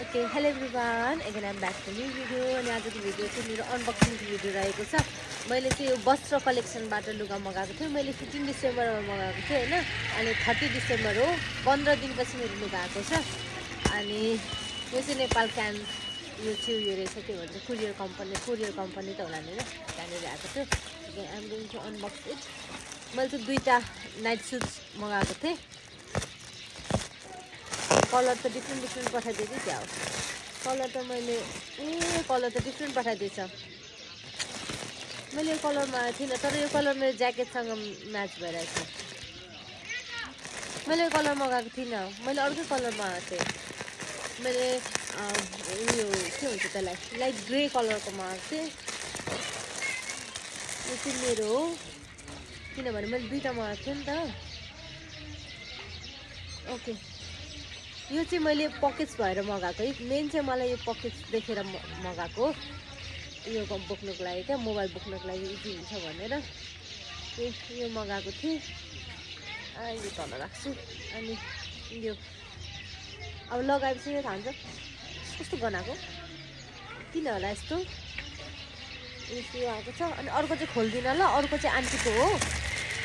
Okay, hello everyone. Again I'm back to new video. अनि आजको video चाहिँ मेरो अनबक्सिङ भिडियो रहेको छ। मैले चाहिँ यो वस्त्र कलेक्सनबाट लुगा मगाएको थिएँ। मैले 15 डिसेम्बरमा मगाएको थिएँ हैन। अनि 30 डिसेम्बर हो। 15 दिनपछि मेरो लुगा आएको छ। अनि यो चाहिँ नेपाल क्यान यो चाहिँ यो रहेछ के भन्छ कुरियर कम्पनी त होला नि हैन। त्यहाँनिर आएको थियो। Okay, I'm going to unbox it. मैले चाहिँ दुईटा नाइट सुट्स मगाएको थिएँ। कलर त डिफ्रेन्ट पठाइदिएको क्या हो। कलर त मैले कलर त डिफ्रेन्ट पठाइदिएछ। मैले यो कलरमा थिइनँ तर यो कलर मेरो ज्याकेटसँग म्याच भइरहेछ। मैले यो कलर मगाएको थिइनँ। मैले अर्कै कलर मगाएको थिएँ। मैले उयो के भन्छ त्यसलाई लाइट ग्रे कलरको मगाएको थिएँ। यो चाहिँ मेरो हो किनभने मैले दुईटा मगाएको थिएँ नि त। ओके, यो चाहिँ मैले पकेट्स भएर मगाएको है। मेन चाहिँ मलाई यो पकेट्स देखेर मगाएको यो बोक्नुको लागि क्या, मोबाइल बोक्नुको लागि इजी हुन्छ भनेर यो मगाएको थिएँ। यो तल राख्छु। अनि यो अब लगाएपछि यो थाहा हुन्छ कस्तो गनाएको किन होला यस्तो यो आएको छ। अनि अर्को चाहिँ खोल्दिनँ ल। अर्को चाहिँ आन्टीको हो।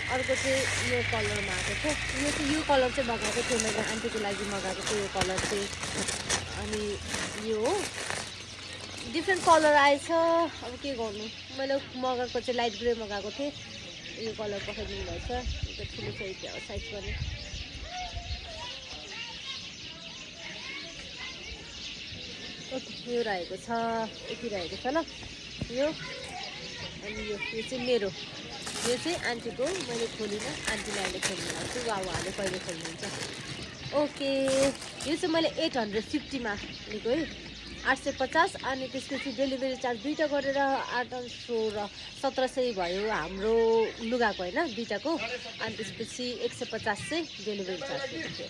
अर्को चाहिँ यो कलरमा आएको थियो। यो कलर चाहिँ मगाएको थिएँ मैले आन्टीको लागि मगाएको थिएँ यो कलर चाहिँ। अनि यो हो डिफ्रेन्ट कलर आएछ। अब के गर्नु, मैले मगाएको चाहिँ लाइट ग्रे मगाएको थिएँ। यो कलर पठाइदिनु भएछ। यो त ठुलो साइज पनि। ओके, यो रहेको छ यति रहेको छ ल यो। अनि यो चाहिँ मेरो, यो चाहिँ आन्टीको। मैले खोलिनँ, आन्टीले अहिले खोल्नु लाग्छु। उहाँले कहिले खोल्नुहुन्छ। ओके, यो चाहिँ मैले 850मा लिएको है, 850। अनि त्यसपछि डेलिभरी चार्ज दुईवटा गरेर 800 र 1700 भयो हाम्रो लुगाको होइन दुईवटाको। अनि त्यसपछि 150 चाहिँ डेलिभरी चार्ज दिएको थियो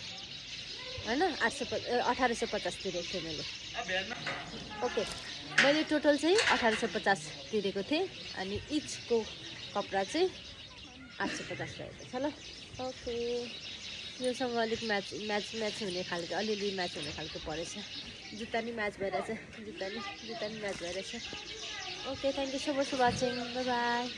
होइन। 1850 तिरेको थिएँ मैले। ओके, मैले टोटल चाहिँ 1850 तिरेको थिएँ। अनि इचको कपडा चाहिँ 850 रहेको छ ल। ओके, योसँग अलिक म्याच हुने खालको, अलिअलि म्याच हुने खालको परेछ। जुत्ता नि म्याच भइरहेछ, जुत्ता नि म्याच भइरहेछ। Okay, thank you so much for watching. Bye by.